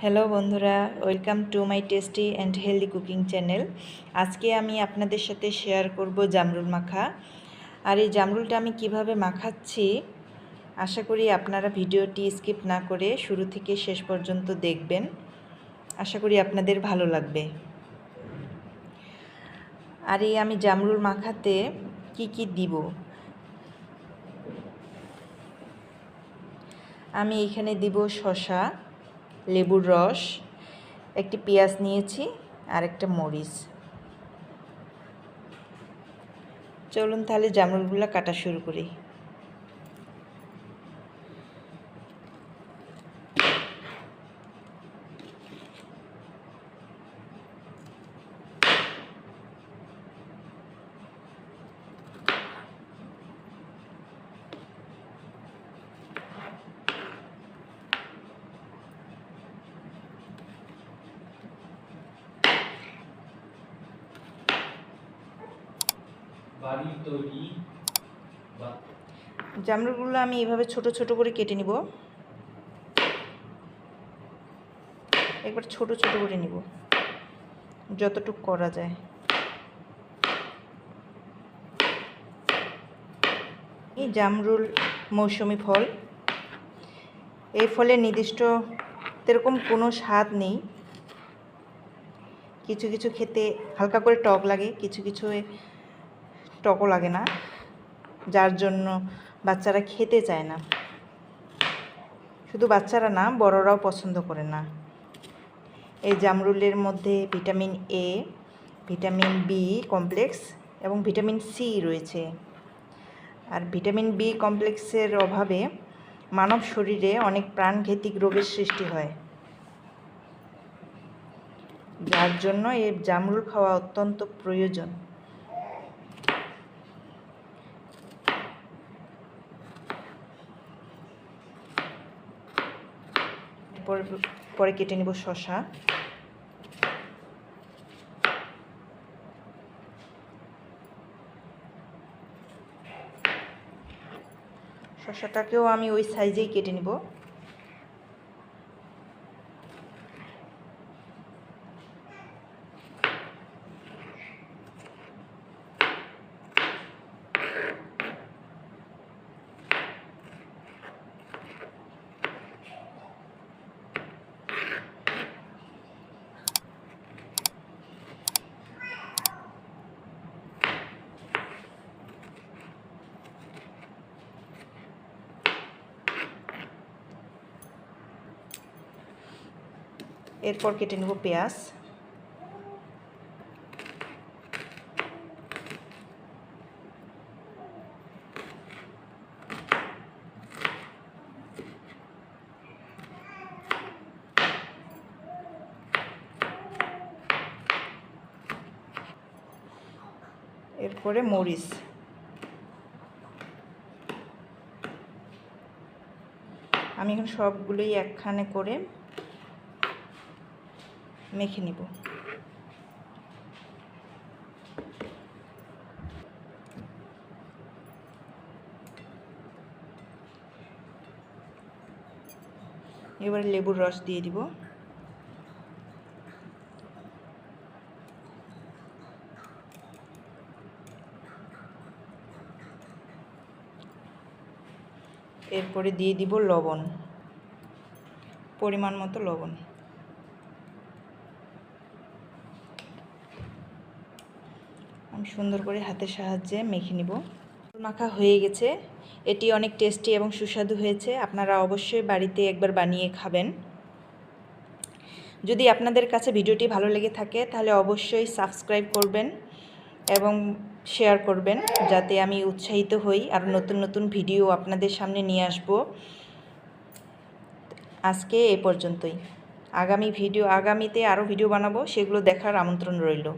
Hello বন্ধুরা, welcome to my tasty and healthy cooking channel. আজকে আমি আপনাদের সাথে শেয়ার করব জামরুল মাখা। আর এই জামরুলটা আমি কিভাবে মাখাচ্ছি আশা করি আপনারা ভিডিওটি স্কিপ না করে শুরু থেকে শেষ পর্যন্ত দেখবেন। আশা করি আপনাদের ভালো লাগবে। আর এই আমি জামরুল মাখাতে কি দিব, আমি এখানে দিব শসা, লেবুর রস, একটি পেঁয়াজ নিয়েছি আর একটা মরিচ। চলুন তাহলে জামরুলগুলো কাটা শুরু করি। জামরুলগুলো আমি এভাবে ছোট ছোট করে কেটে নিব। একবার ছোট ছোট করে নিব যতটুকু করা যায়। এই জামরুল মৌসুমি ফল। এই ফলের নির্দিষ্ট এরকম কোনো স্বাদ নেই। কিছু কিছু খেতে হালকা করে টক লাগে, কিছু কিছু টকও লাগে না, যার জন্য বাচ্চারা খেতে চায় না। শুধু বাচ্চারা না, বড়রাও পছন্দ করে না। এই জামরুলের মধ্যে vitamin A, vitamin B complex এবং ভিটামিন সি রয়েছে। আর ভিটামিন বি কমপ্লেক্সের অভাবে মানব শরীরে অনেক প্রাণঘাতী রোগের সৃষ্টি হয়, যার জন্য এই জামরুল খাওয়া অত্যন্ত প্রয়োজন। পরে কেটে নেব শসা। শসাটাকেও আমি ওই সাইজেই কেটে নেব। এরপর কেটে নেব পেঁয়াজ। এরপরে মরিচ। আমি এখন সবগুলোই একখানে করে মেখে নিব। এবারে লেবুর রস দিয়ে দিব। এরপরে দিয়ে দিব লবণ, পরিমাণ মতো লবণ। আমি সুন্দর করে হাতের সাহায্যে মেখে নিব। মাখা হয়ে গেছে। এটি অনেক টেস্টি এবং সুস্বাদু হয়েছে। আপনারা অবশ্যই বাড়িতে একবার বানিয়ে খাবেন। যদি আপনাদের কাছে ভিডিওটি ভালো লেগে থাকে তাহলে অবশ্যই সাবস্ক্রাইব করবেন এবং শেয়ার করবেন, যাতে আমি উৎসাহিত হই আর নতুন নতুন ভিডিও আপনাদের সামনে নিয়ে আসব। আজকে এ পর্যন্তই। আগামীতে আরও ভিডিও বানাবো, সেগুলো দেখার আমন্ত্রণ রইল।